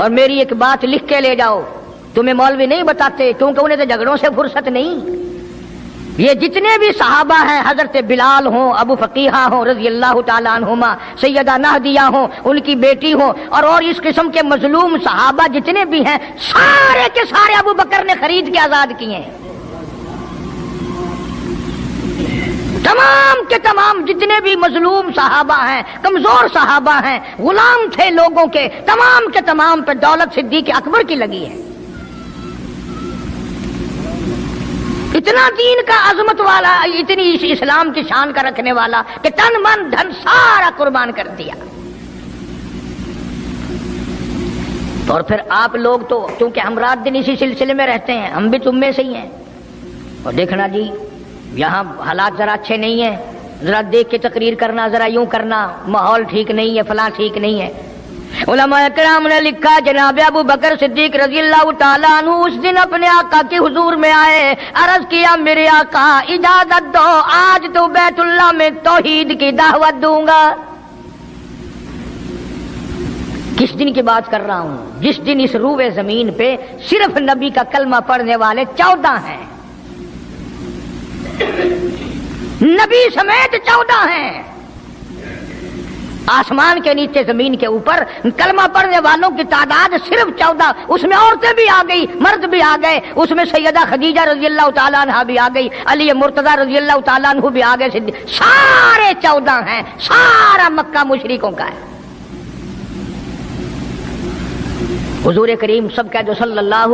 اور میری ایک بات لکھ کے لے جاؤ، تمہیں مولوی نہیں بتاتے کیونکہ انہیں تو جھگڑوں سے فرصت نہیں۔ یہ جتنے بھی صحابہ ہیں، حضرت بلال ہوں، ابو فقیہہ ہوں رضی اللہ تعالیٰ عنہما، سیدہ نہدیہ ہوں، ان کی بیٹی ہوں، اور اس قسم کے مظلوم صحابہ جتنے بھی ہیں، سارے کے سارے ابو بکر نے خرید کے آزاد کیے ہیں۔ تمام کے تمام جتنے بھی مظلوم صحابہ ہیں، کمزور صحابہ ہیں، غلام تھے لوگوں کے، تمام کے تمام پہ دولت صدیق اکبر کی لگی ہے۔ اتنا دین کا عظمت والا، اتنی اسلام کی شان کا رکھنے والا کہ تن من دھن سارا قربان کر دیا۔ اور پھر آپ لوگ تو کیونکہ ہم رات دن اسی سلسلے میں رہتے ہیں، ہم بھی تم میں سے ہی ہیں، اور دیکھنا جی یہاں حالات ذرا اچھے نہیں ہیں، ذرا دیکھ کے تقریر کرنا، ذرا یوں کرنا، ماحول ٹھیک نہیں ہے، فلاں ٹھیک نہیں ہے۔ علماء کرام نے لکھا جناب ابو بکر صدیق رضی اللہ تعالیٰ عنہ اس دن اپنے آقا کے حضور میں آئے، عرض کیا میرے آقا اجازت دو، آج تو بیت اللہ میں توحید کی دعوت دوں گا۔ کس دن کی بات کر رہا ہوں؟ جس دن اس روئے زمین پہ صرف نبی کا کلمہ پڑھنے والے 14 ہیں، نبی سمیت 14 ہیں۔ آسمان کے نیچے زمین کے اوپر کلمہ پڑھنے والوں کی تعداد صرف 14، اس میں عورتیں بھی آ گئی، مرد بھی آ گئے، اس میں سیدہ خدیجہ رضی اللہ تعالیٰ عنہ بھی آ گئی، علی مرتضیٰ رضی اللہ تعالیٰ عنہ بھی آ گئے، سارے 14 ہیں، سارا مکہ مشرکوں کا ہے۔ حضور کریم سب کہہ دو صلی اللہ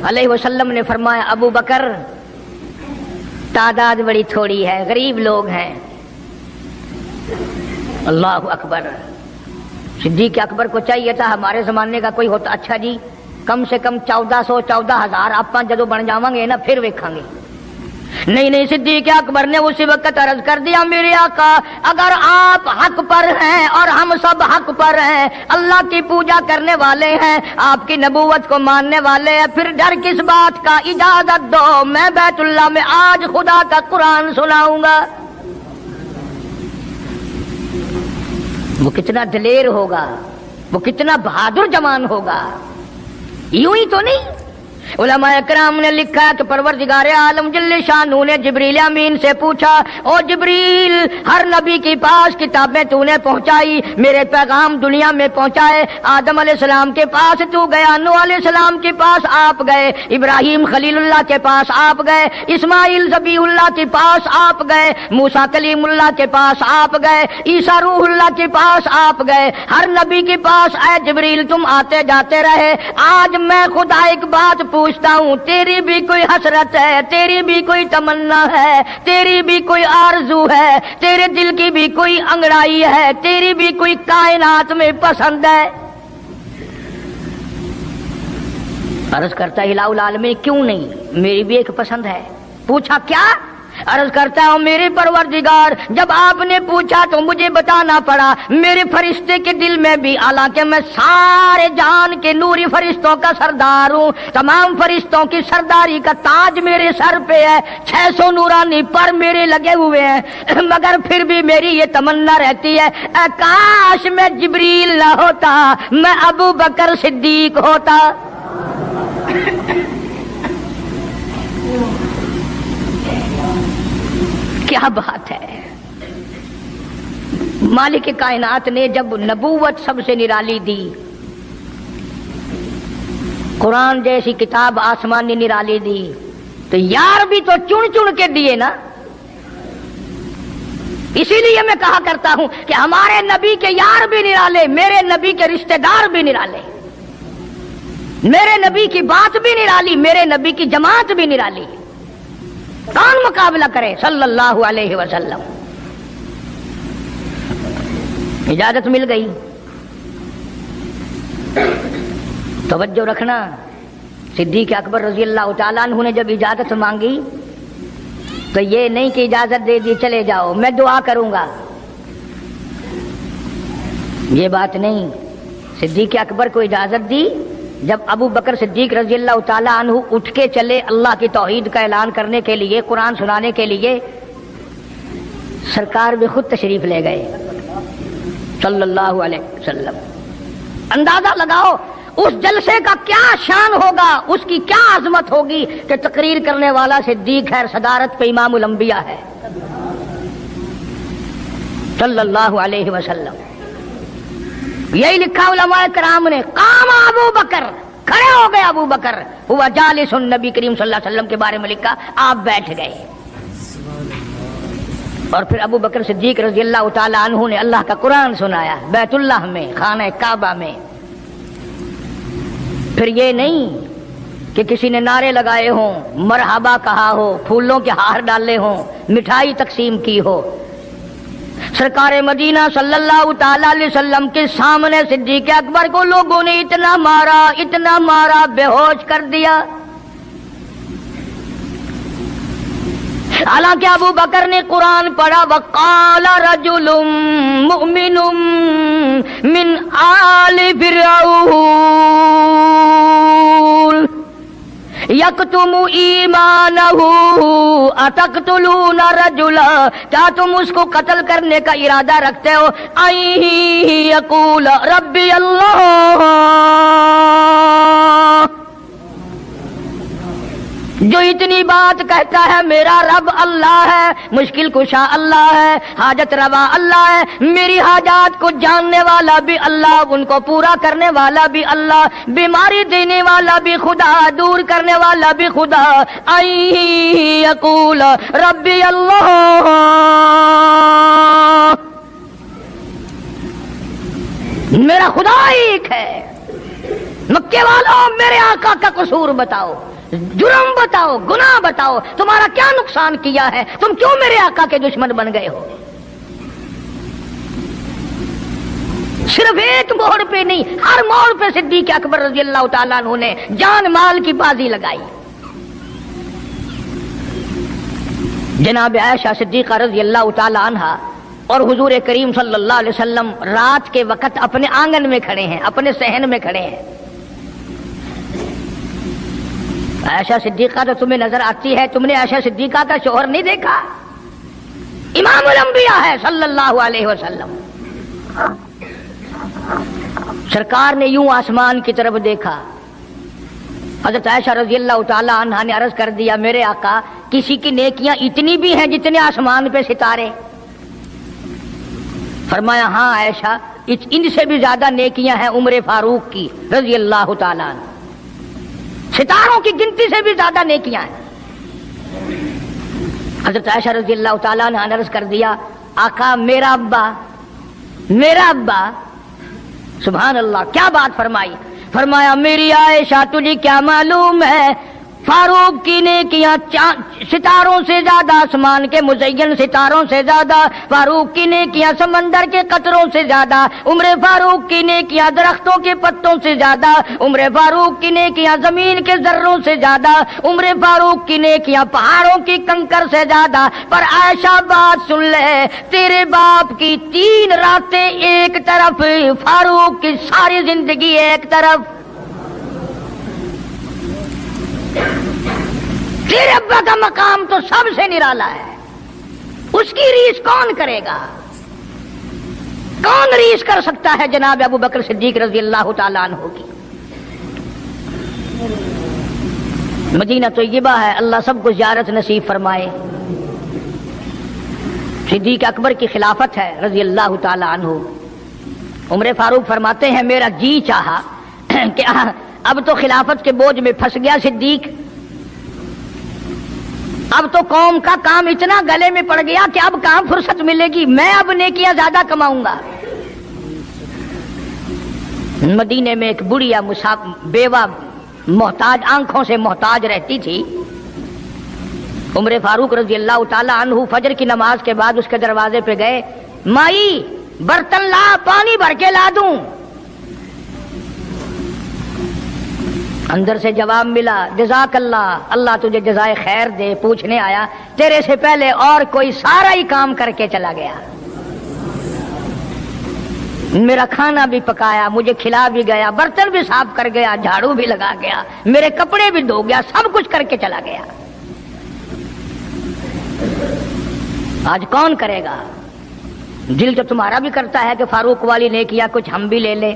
علیہ وسلم نے فرمایا ابو بکر تعداد بڑی تھوڑی ہے، غریب لوگ ہیں۔ اللہ اکبر۔ صدیق اکبر کو چاہیے تھا ہمارے زمانے کا کوئی ہوتا، اچھا جی کم سے کم 1400-14,000 آپ جدو بن جاواں گے نا پھر ویکھاں گے۔ نہیں، صدیق اکبر نے اسی وقت عرض کر دیا میرے آقا اگر آپ حق پر ہیں اور ہم سب حق پر ہیں، اللہ کی پوجا کرنے والے ہیں، آپ کی نبوت کو ماننے والے ہیں، پھر ڈر کس بات کا؟ اجازت دو میں بیت اللہ میں آج خدا کا قرآن سناؤں گا۔ وہ کتنا دلیر ہوگا، وہ کتنا بہادر جوان ہوگا، یوں ہی تو نہیں۔ علماء کرام نے لکھا کہ پروردگار عالم جل شانہ نے جبریل امین سے پوچھا او جبریل ہر نبی کے پاس کتابیں تو نے پہنچائی، میرے پیغام دنیا میں پہنچائے، آدم علیہ السلام کے پاس تو گیا، نوح علیہ السلام کے پاس آپ گئے، ابراہیم خلیل اللہ کے پاس آپ گئے، اسماعیل ذبیح اللہ کے پاس آپ گئے، موسیٰ کلیم اللہ کے پاس آپ گئے، عیسیٰ روح اللہ کے پاس آپ گئے، ہر نبی کے پاس اے جبریل تم آتے جاتے رہے۔ آج میں خدا ایک بات پوچھتا ہوں، تیری بھی کوئی حسرت ہے، تیری بھی کوئی تمنا ہے، تیری بھی کوئی آرزو ہے، تیرے دل کی بھی کوئی انگڑائی ہے، تیری بھی کوئی کائنات میں پسند ہے؟ عرض کرتا ہے الہ العالمین کیوں نہیں، میری بھی ایک پسند ہے۔ پوچھا کیا؟ عرض کرتا ہوں میرے پروردگار جب آپ نے پوچھا تو مجھے بتانا پڑا، میرے فرشتے کے دل میں بھی، حالانکہ میں سارے جہان کے نوری فرشتوں کا سردار ہوں، تمام فرشتوں کی سرداری کا تاج میرے سر پہ ہے، 600 نورانی پر میرے لگے ہوئے ہیں، مگر پھر بھی میری یہ تمنا رہتی ہے اے کاش میں جبریل نہ ہوتا، میں ابو بکر صدیق ہوتا۔ کیا بات ہے! مالک کائنات نے جب نبوت سب سے نرالی دی، قرآن جیسی کتاب آسمانی نرالی دی، تو یار بھی تو چن چن کے دیے نا۔ اسی لیے میں کہا کرتا ہوں کہ ہمارے نبی کے یار بھی نرالے، میرے نبی کے رشتہ دار بھی نرالے، میرے نبی کی بات بھی نرالی، میرے نبی کی جماعت بھی نرالی۔ کون مقابلہ کرے صلی اللہ علیہ وسلم؟ اجازت مل گئی۔ توجہ رکھنا، صدیق اکبر رضی اللہ تعالیٰ عنہ نے جب اجازت مانگی تو یہ نہیں کہ اجازت دے دی چلے جاؤ میں دعا کروں گا، یہ بات نہیں۔ صدیق اکبر کو اجازت دی، جب ابو بکر صدیق رضی اللہ تعالیٰ عنہ اٹھ کے چلے اللہ کی توحید کا اعلان کرنے کے لیے، قرآن سنانے کے لیے، سرکار بھی خود تشریف لے گئے صلی اللہ علیہ وسلم۔ اندازہ لگاؤ اس جلسے کا کیا شان ہوگا، اس کی کیا عظمت ہوگی کہ تقریر کرنے والا صدیق ہے، صدارت پہ امام الانبیاء ہے صلی اللہ علیہ وسلم۔ یہی لکھا علماء کرام نے، قام ابو بکر، کھڑے ہو گئے ابو بکر، ہوا جالس النبی کریم صلی اللہ علیہ وسلم کے بارے میں لکھا آپ بیٹھ گئے۔ اور پھر ابو بکر صدیق رضی اللہ تعالی عنہ نے اللہ کا قرآن سنایا بیت اللہ میں، خانہ کعبہ میں۔ پھر یہ نہیں کہ کسی نے نعرے لگائے ہوں، مرحبا کہا ہو، پھولوں کے ہار ڈالے ہوں، مٹھائی تقسیم کی ہو۔ سرکار مدینہ صلی اللہ تعالی علیہ وسلم کے سامنے صدیق اکبر کو لوگوں نے اتنا مارا، بے ہوش کر دیا۔ حالانکہ ابو بکر نے قرآن پڑھا، وقال رجل مؤمن من آل فرعون یکتم ایمانہ اتقتلون رجلا، کیا تم اس کو قتل کرنے کا ارادہ رکھتے ہو؟ ان یقول ربی اللہ، جو اتنی بات کہتا ہے میرا رب اللہ ہے، مشکل کشا اللہ ہے، حاجت روا اللہ ہے، میری حاجات کو جاننے والا بھی اللہ، ان کو پورا کرنے والا بھی اللہ، بیماری دینے والا بھی خدا، دور کرنے والا بھی خدا۔ ان یقول ربی اللہ، میرا خدا ایک ہے۔ مکے والوں میرے آقا کا قصور بتاؤ، جرم بتاؤ، گناہ بتاؤ، تمہارا کیا نقصان کیا ہے، تم کیوں میرے آقا کے دشمن بن گئے ہو؟ صرف ایک موڑ پہ نہیں، ہر موڑ پہ صدیق اکبر رضی اللہ تعالیٰ عنہ نے جان مال کی بازی لگائی۔ جناب عائشہ صدیقہ رضی اللہ تعالیٰ عنہا اور حضور کریم صلی اللہ علیہ وسلم رات کے وقت اپنے آنگن میں کھڑے ہیں، اپنے صحن میں کھڑے ہیں۔ عائشہ صدیقہ تو تمہیں نظر آتی ہے، تم نے عائشہ صدیقہ کا شوہر نہیں دیکھا؟ امام الانبیاء ہے صلی اللہ علیہ وسلم۔ سرکار نے یوں آسمان کی طرف دیکھا، حضرت عائشہ رضی اللہ تعالی عنہا نے عرض کر دیا میرے آقا کسی کی نیکیاں اتنی بھی ہیں جتنے آسمان پہ ستارے؟ فرمایا ہاں عائشہ، ان سے بھی زیادہ نیکیاں ہیں عمر فاروق کی رضی اللہ تعالی عنہ، ستاروں کی گنتی سے بھی زیادہ نیکیاں ہیں۔ حضرت عائشہ رضی اللہ تعالیٰ عنہ نے عرض کر دیا آقا میرا ابا، سبحان اللہ، کیا بات فرمائی؟ فرمایا میری عائشہ تجھے کیا معلوم ہے، فاروق کی نیکیاں ستاروں سے زیادہ، آسمان کے مزین ستاروں سے زیادہ، فاروق کی نیکیاں سمندر کے قطروں سے زیادہ، عمر فاروق کی نیکیاں درختوں کے پتوں سے زیادہ، عمر فاروق کی نیکیاں زمین کے ذروں سے زیادہ، عمر فاروق کی نیکیاں پہاڑوں کی کنکر سے زیادہ۔ پر عائشہ بات سن لے، تیرے باپ کی 3 راتیں ایک طرف، فاروق کی ساری زندگی ایک طرف۔ تیرے ابا کا مقام تو سب سے نرالا ہے، اس کی ریس کون کرے گا؟ کون ریس کر سکتا ہے جناب ابو بکر صدیق رضی اللہ تعالیٰ عنہ کی؟ مدینہ طیبہ ہے، اللہ سب کو زیارت نصیب فرمائے۔ صدیق اکبر کی خلافت ہے رضی اللہ تعالیٰ عنہ۔ عمر فاروق فرماتے ہیں میرا جی چاہا کہ اب تو خلافت کے بوجھ میں پھنس گیا صدیق، اب تو قوم کا کام اتنا گلے میں پڑ گیا کہ اب کہاں فرصت ملے گی، میں اب نیکیاں زیادہ کماؤں گا۔ مدینے میں ایک بڑھیا بیوہ محتاج، آنکھوں سے محتاج رہتی تھی۔ عمر فاروق رضی اللہ تعالی عنہ فجر کی نماز کے بعد اس کے دروازے پہ گئے، مائی برتن لا، پانی بھر کے لا دوں؟ اندر سے جواب ملا جزاک اللہ، اللہ تجھے جزائے خیر دے، پوچھنے آیا تیرے سے پہلے اور کوئی سارا ہی کام کر کے چلا گیا، میرا کھانا بھی پکایا، مجھے کھلا بھی گیا، برتن بھی صاف کر گیا، جھاڑو بھی لگا گیا، میرے کپڑے بھی دھو گیا، سب کچھ کر کے چلا گیا۔ آج کون کرے گا؟ دل تو تمہارا بھی کرتا ہے کہ فاروق والی نیکیاں کچھ ہم بھی لے لیں،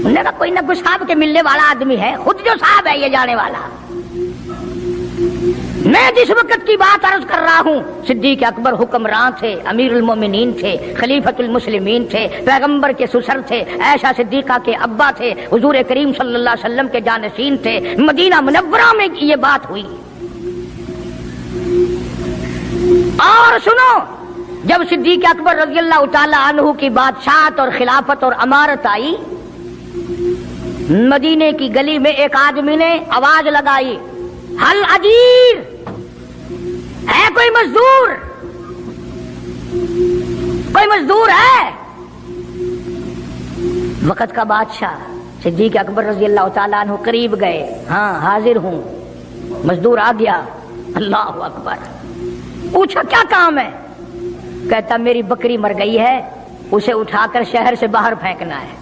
انہوں نے کہا کوئی نہ کوئی صاحب کے ملنے والا آدمی ہے، خود جو صاحب ہے یہ جانے والا۔ میں جس وقت کی بات عرض کر رہا ہوں، صدیق اکبر حکمران تھے، امیر المومنین تھے، خلیفۃ المسلمین تھے، پیغمبر کے سسر تھے، عائشہ صدیقہ کے ابا تھے، حضور کریم صلی اللہ علیہ وسلم کے جانشین تھے، مدینہ منورہ میں یہ بات ہوئی۔ اور سنو، جب صدیق اکبر رضی اللہ تعالی عنہ کی بادشاہت اور خلافت اور امارت آئی، مدینے کی گلی میں ایک آدمی نے آواز لگائی، حل اجیر، ہے کوئی مزدور؟ کوئی مزدور ہے؟ وقت کا بادشاہ صدیق اکبر رضی اللہ تعالیٰ عنہ قریب گئے، ہاں حاضر ہوں۔ مزدور آ گیا، اللہ اکبر، پوچھا کیا کام ہے؟ کہتا میری بکری مر گئی ہے، اسے اٹھا کر شہر سے باہر پھینکنا ہے۔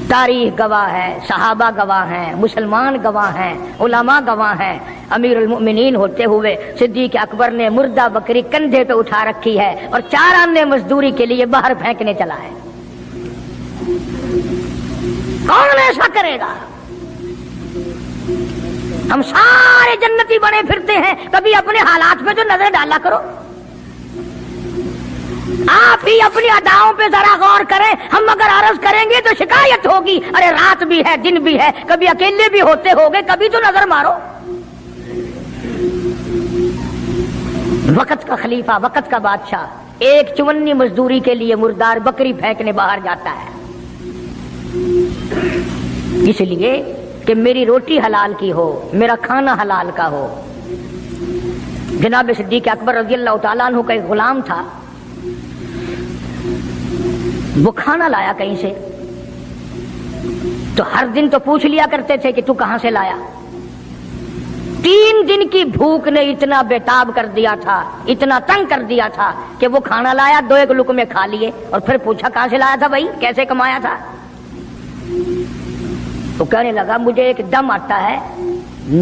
تاریخ گواہ ہے، صحابہ گواہ ہیں، مسلمان گواہ ہیں، علماء گواہ ہیں، امیر المؤمنین ہوتے ہوئے صدیق اکبر نے مردہ بکری کندھے پہ اٹھا رکھی ہے اور 4 آنے مزدوری کے لیے باہر پھینکنے چلا ہے۔ کون ایسا کرے گا؟ ہم سارے جنتی بنے پھرتے ہیں، کبھی اپنے حالات پہ تو نظر ڈالا کرو، آپ ہی اپنی اداؤں پہ ذرا غور کریں۔ ہم اگر عرض کریں گے تو شکایت ہوگی، ارے رات بھی ہے دن بھی ہے، کبھی اکیلے بھی ہوتے ہوگے، کبھی تو نظر مارو۔ وقت کا خلیفہ، وقت کا بادشاہ، ایک چونی مزدوری کے لیے مردار بکری پھینکنے باہر جاتا ہے، اس لیے کہ میری روٹی حلال کی ہو، میرا کھانا حلال کا ہو۔ جناب صدیق اکبر رضی اللہ تعالیٰ عنہ کا ایک غلام تھا، وہ کھانا لایا کہیں سے، تو ہر دن تو پوچھ لیا کرتے تھے کہ تو کہاں سے لایا۔ 3 دن کی بھوک نے اتنا بےتاب کر دیا تھا، اتنا تنگ کر دیا تھا کہ وہ کھانا لایا، 2 لقمے کھا لیے اور پھر پوچھا کہاں سے لایا تھا بھائی، کیسے کمایا تھا؟ تو کہنے لگا مجھے ایک دم آتا ہے،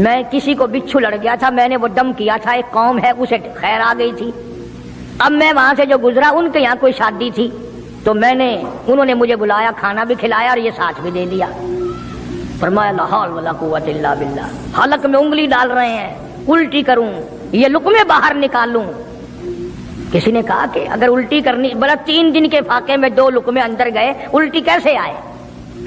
میں کسی کو بچھو لڑ گیا تھا، میں نے وہ دم کیا تھا، ایک قوم ہے اسے خیر آ گئی تھی، اب میں وہاں سے جو گزرا ان کے یہاں کوئی شادی تھی، تو انہوں نے مجھے بلایا، کھانا بھی کھلایا اور یہ ساتھ بھی دے دیا۔ فرمایا لا حول ولا قوت الا باللہ، حلق میں انگلی ڈال رہے ہیں، الٹی کروں، یہ لقمے باہر نکالوں۔ کسی نے کہا کہ اگر الٹی کرنی، بلا 3 دن کے فاقے میں 2 لقمے اندر گئے، الٹی کیسے آئے؟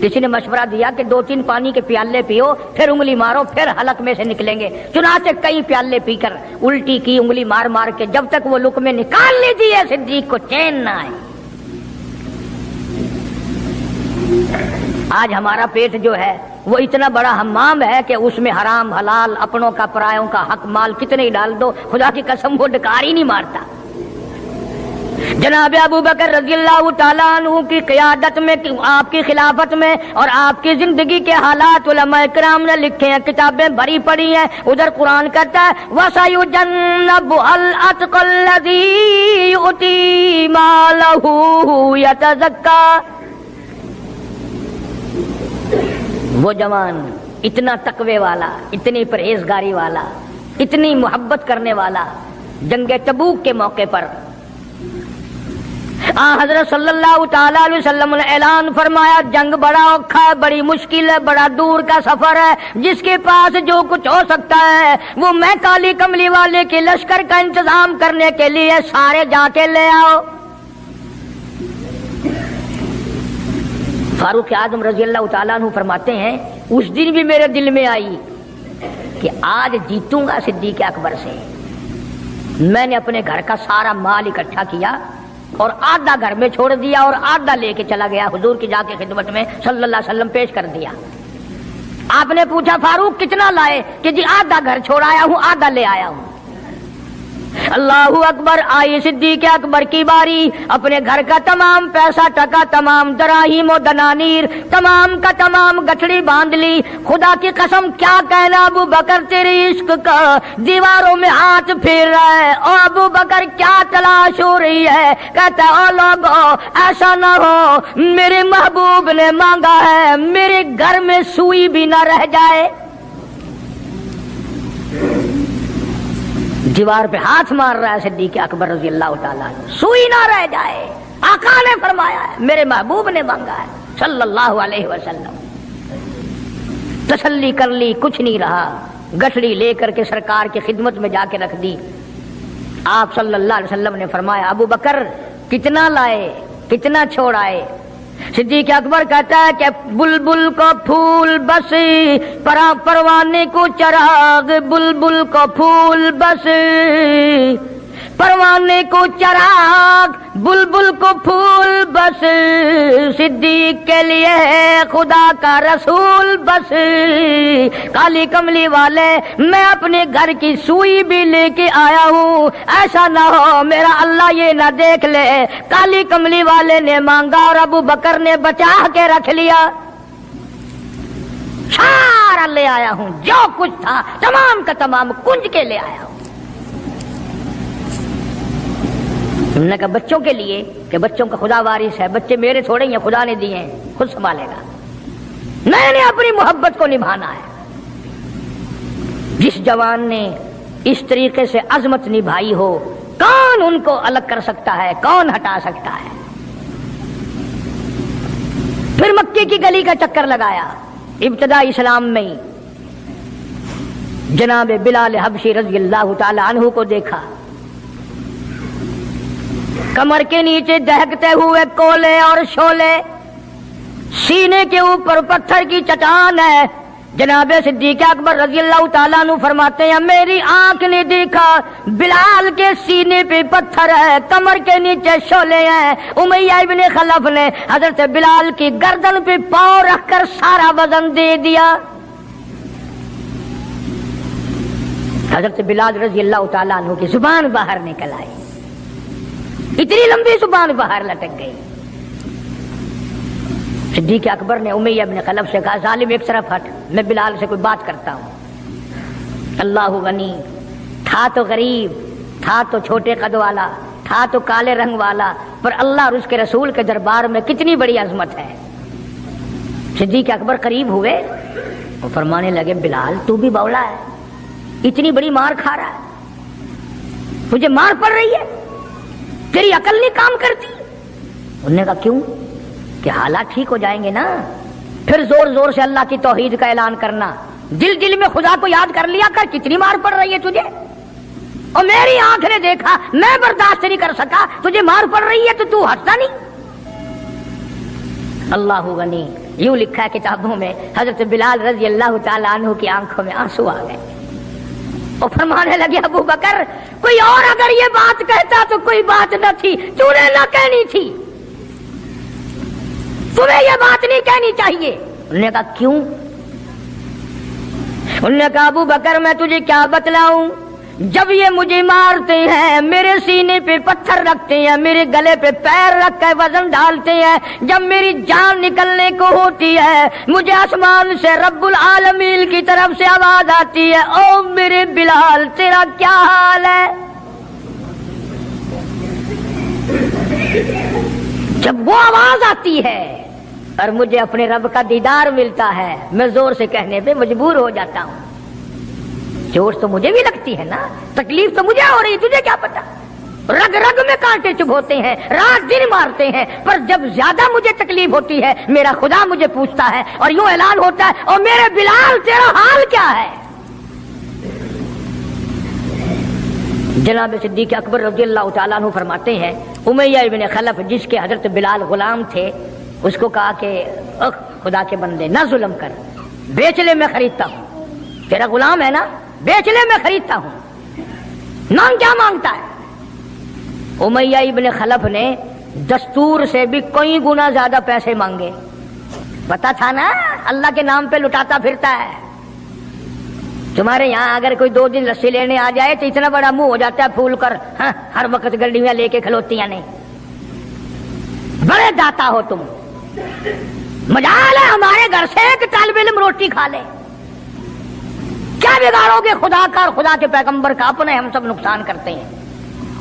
کسی نے مشورہ دیا کہ 2-3 پانی کے پیالے پیو، پھر انگلی مارو، پھر حلق میں سے نکلیں گے۔ چنانچہ کئی پیالے پی کر الٹی کی، انگلی مار مار کے، جب تک وہ لقمے نکال لیجیے صدیق کو چین نہ آئے۔ آج ہمارا پیٹ جو ہے وہ اتنا بڑا حمام ہے کہ اس میں حرام حلال، اپنوں کا پرایوں کا حق مال کتنے ہی ڈال دو، خدا کی قسم وہ ڈکار ہی نہیں مارتا۔ جناب ابو بکر رضی اللہ تعالیٰ عنہ کی قیادت میں، آپ کی خلافت میں اور آپ کی زندگی کے حالات علماء کرام نے لکھے ہیں، کتابیں بھری پڑی ہیں۔ ادھر قرآن کہتا ہے وَسَيُجَنَّبُهَا الْأَتْقَى الَّذِي يُؤْتِي مَالَهُ يَتَزَكَّى، وہ جوان اتنا تقوی والا، اتنی پرہیزگاری والا، اتنی محبت کرنے والا، جنگ تبوک کے موقع پر حضرت صلی اللہ تعالی علیہ وسلم نے اعلان فرمایا جنگ بڑا اوکھا ہے، بڑی مشکل ہے، بڑا دور کا سفر ہے، جس کے پاس جو کچھ ہو سکتا ہے وہ میں کالی کملی والے کے لشکر کا انتظام کرنے کے لیے سارے جا کے لے آؤ۔ فاروق اعظم رضی اللہ تعالیٰ عنہ فرماتے ہیں اس دن بھی میرے دل میں آئی کہ آج جیتوں گا صدیق اکبر سے۔ میں نے اپنے گھر کا سارا مال اکٹھا کیا اور آدھا گھر میں چھوڑ دیا اور آدھا لے کے چلا گیا، حضور کی جا کے خدمت میں صلی اللہ علیہ وسلم پیش کر دیا۔ آپ نے پوچھا فاروق کتنا لائے؟ کہ جی آدھا گھر چھوڑ آیا ہوں، آدھا لے آیا ہوں۔ اللہ اکبر، آئی صدیق اکبر کی باری، اپنے گھر کا تمام پیسہ ٹکا، تمام دراہیم و دنانیر، تمام کا تمام گٹھڑی باندھ لی۔ خدا کی قسم کیا کہنا ابو بکر تیری عشق کا دیواروں میں ہاتھ پھیر رہا ہے، اور ابو بکر کیا تلاش ہو رہی ہے؟ کہتا ہے او لوگو ایسا نہ ہو میرے محبوب نے مانگا ہے میرے گھر میں سوئی بھی نہ رہ جائے۔ دیوار پہ ہاتھ مار رہا ہے صدیق اکبر رضی اللہ تعالیٰ عنہ، سوئی نہ رہ جائے، آقا نے فرمایا ہے، میرے محبوب نے مانگا ہے۔ صلی اللہ علیہ وسلم. تسلی کر لی, کچھ نہیں رہا, گٹھڑی لے کر کے سرکار کی خدمت میں جا کے رکھ دی. آپ صلی اللہ علیہ وسلم نے فرمایا ابو بکر کتنا لائے, کتنا چھوڑ آئے؟ صدیق اکبر کہتا ہے کہ بلبل کو پھول بس, پروانے کو چراغ, بلبل کو پھول بس, پروانے کو چراغ, بلبل کو پھول بس, صدیق کے لیے ہے خدا کا رسول بس. کالی کملی والے میں اپنے گھر کی سوئی بھی لے کے آیا ہوں, ایسا نہ ہو میرا اللہ یہ نہ دیکھ لے. کالی کملی والے نے مانگا اور ابو بکر نے بچا کے رکھ لیا. سارا لے آیا ہوں, جو کچھ تھا تمام کا تمام کنج کے لے آیا ہوں. انہوں نے کہا بچوں کے لیے, کہ بچوں کا خدا وارث ہے, بچے میرے تھوڑے ہیں, خدا نے دیے ہیں, خود سنبھالے گا. میں نے اپنی محبت کو نبھانا ہے. جس جوان نے اس طریقے سے عظمت نبھائی ہو, کون ان کو الگ کر سکتا ہے, کون ہٹا سکتا ہے؟ پھر مکے کی گلی کا چکر لگایا. ابتدا اسلام میں جناب بلال حبشی رضی اللہ تعالی عنہ کو دیکھا, کمر کے نیچے دہکتے ہوئے کولے اور شولے, سینے کے اوپر پتھر کی چٹان ہے. جناب صدیق اکبر رضی اللہ تعالیٰ عنہ فرماتے ہیں میری آنکھ نے دیکھا بلال کے سینے پہ پتھر ہے, کمر کے نیچے شولے ہیں. امیہ ابن خلف نے حضرت بلال کی گردن پہ پاؤں رکھ کر سارا وزن دے دیا. حضرت بلال رضی اللہ تعالیٰ عنہ کی زبان باہر نکل آئی, اتنی لمبی زبان باہر لٹک گئی. صدیق اکبر نے امیہ ابن خلف سے کہا ظالم ایک طرف ہٹ, میں بلال سے کوئی بات کرتا ہوں. اللہ غنی, تھا تو غریب, تھا تو چھوٹے قد والا, تھا تو کالے رنگ والا, پر اللہ اور اس کے رسول کے دربار میں کتنی بڑی عظمت ہے. صدیق اکبر قریب ہوئے, وہ فرمانے لگے بلال تو بھی بولا ہے, اتنی بڑی مار کھا رہا ہے, تجھے مار پڑ رہی ہے, تیری عقل نہیں کام کرتی. انہوں نے کہا کیوں؟ کہ حالات ٹھیک ہو جائیں گے نا. پھر زور زور سے اللہ کی توحید کا اعلان کرنا, دل دل میں خدا کو یاد کر لیا کر, کتنی مار پڑ رہی ہے تجھے, اور میری آنکھ نے دیکھا, میں برداشت نہیں کر سکا, تجھے مار پڑ رہی ہے تو ہٹتا نہیں. اللہ غنی, یوں لکھا ہے کتابوں میں حضرت بلال رضی اللہ تعالی عنہ کی آنکھوں میں آنسو آ گئے. اور فرمانے لگے ابو بکر کوئی اور اگر یہ بات کہتا تو کوئی بات نہ تھی, تو نے نہ کہنی تھی, تمہیں یہ بات نہیں کہنی چاہیے. انہوں نے کہا کیوں؟ انہوں نے کہا ابو بکر میں تجھے کیا بتلاؤں, جب یہ مجھے مارتے ہیں میرے سینے پہ پتھر رکھتے ہیں, میرے گلے پہ پیر رکھ کر وزن ڈالتے ہیں, جب میری جان نکلنے کو ہوتی ہے مجھے آسمان سے رب العالمین کی طرف سے آواز آتی ہے او میرے بلال تیرا کیا حال ہے. جب وہ آواز آتی ہے اور مجھے اپنے رب کا دیدار ملتا ہے, میں زور سے کہنے پہ مجبور ہو جاتا ہوں. چوٹ تو مجھے بھی لگتی ہے نا, تکلیف تو مجھے ہو رہی, تجھے کیا پتا. رگ رگ میں کانٹے چبھوتے ہیں, رات دن مارتے ہیں, پر جب زیادہ مجھے تکلیف ہوتی ہے میرا خدا مجھے پوچھتا ہے اور یوں اعلان ہوتا ہے اور میرے بلال تیرا حال کیا ہے. جناب صدیق اکبر رضی اللہ تعالیٰ عنہ فرماتے ہیں امیہ ابن خلف جس کے حضرت بلال غلام تھے, اس کو کہا کہ خدا کے بندے نہ ظلم کر, بیچ لے میں خریدتا ہوں, تیرا غلام ہے نا, بیچ لے میں خریدتا ہوں. نام کیا مانگتا ہے؟ امیہ ابن خلف نے دستور سے بھی کئی گنا زیادہ پیسے مانگے. پتا تھا نا اللہ کے نام پہ لٹاتا پھرتا ہے. تمہارے یہاں اگر کوئی 2 دن لسی لینے آ جائے تو اتنا بڑا منہ ہو جاتا ہے پھول کر, ہاں ہر وقت گڈیاں لے کے کھلوتیاں نہیں. بڑے داتا ہو تم, مجال ہے ہمارے گھر سے ایک طالب علم روٹی کھا لے, کیا بگاڑو گے خدا کا اور خدا کے پیغمبر کا, اپنے ہم سب نقصان کرتے ہیں.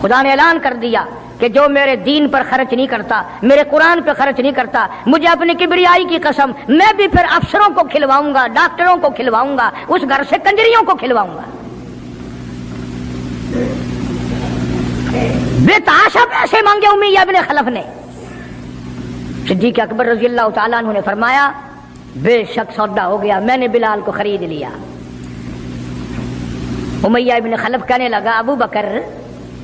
خدا نے اعلان کر دیا کہ جو میرے دین پر خرچ نہیں کرتا, میرے قرآن پہ خرچ نہیں کرتا, مجھے اپنی کبریائی کی قسم میں بھی پھر افسروں کو کھلواؤں گا, ڈاکٹروں کو کھلواؤں گا, اس گھر سے کنجریوں کو کھلواؤں گا. بے تحاشا پیسے مانگے امیہ ابن خلف نے. صدیق اکبر رضی اللہ تعالیٰ عنہ نے فرمایا بے شک سودا ہو گیا، میں نے بلال کو خرید لیا۔ امیہ ابن خلف کہنے لگا ابو بکر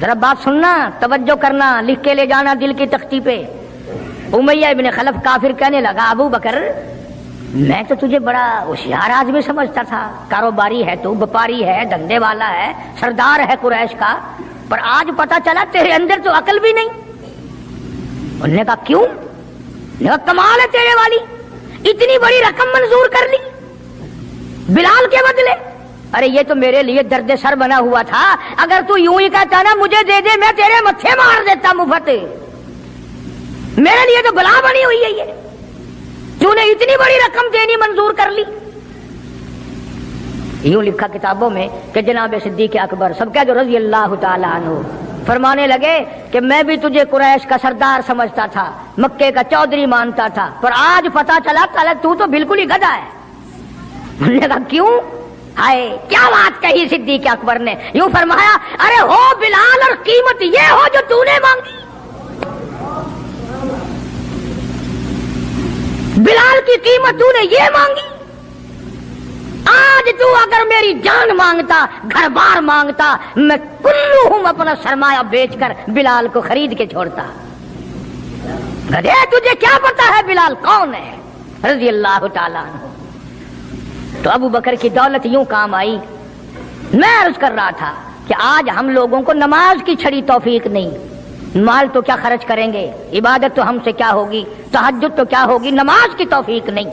ذرا بات سننا، توجہ کرنا، لکھ کے لے جانا دل کی تختی پہ۔ امیہ ابن خلف کافر کہنے لگا ابو بکر میں تو تجھے بڑا ہوشیار آدمی سمجھتا تھا، کاروباری ہے تو، وپاری ہے، دھندے والا ہے، سردار ہے قریش کا، پر آج پتا چلا تیرے اندر تو عقل بھی نہیں۔ انہوں نے کہا کیوں؟ انہوں نے کہا کمال ہے تیرے والی، اتنی بڑی رقم منظور کر لی بلال کے بدلے۔ ارے یہ تو میرے لیے درد سر بنا ہوا تھا، اگر تو یوں ہی کہتا نا مجھے دے دے میں تیرے متھے مار دیتا مفت، میرے لیے تو بلا بنی ہوئی ہے یہ، تو نے اتنی بڑی رقم دینی منظور کر لی۔ یوں لکھا کتابوں میں کہ جناب صدیق اکبر سب کہہ دو رضی اللہ تعالیٰ عنہ فرمانے لگے کہ میں بھی تجھے قریش کا سردار سمجھتا تھا، مکے کا چودھری مانتا تھا، پر آج پتا چلا تو تو بالکل ہی گدھا ہے۔ انہوں نے کہا کیوں؟ ہائے کیا بات کہی صدیق اکبر نے، یوں فرمایا ارے ہو بلال اور قیمت یہ ہو جو تو نے مانگی، بلال کی قیمت تو نے یہ مانگی، آج تو اگر میری جان مانگتا، گھر بار مانگتا، میں کلہم اپنا سرمایہ بیچ کر بلال کو خرید کے چھوڑتا۔ گدھے تجھے کیا پتا ہے بلال کون ہے رضی اللہ تعالیٰ عنہ۔ تو ابو بکر کی دولت یوں کام آئی۔ میں عرض کر رہا تھا کہ آج ہم لوگوں کو نماز کی چھڑی توفیق نہیں، مال تو کیا خرچ کریں گے، عبادت تو ہم سے کیا ہوگی، تہجد تو کیا ہوگی، نماز کی توفیق نہیں۔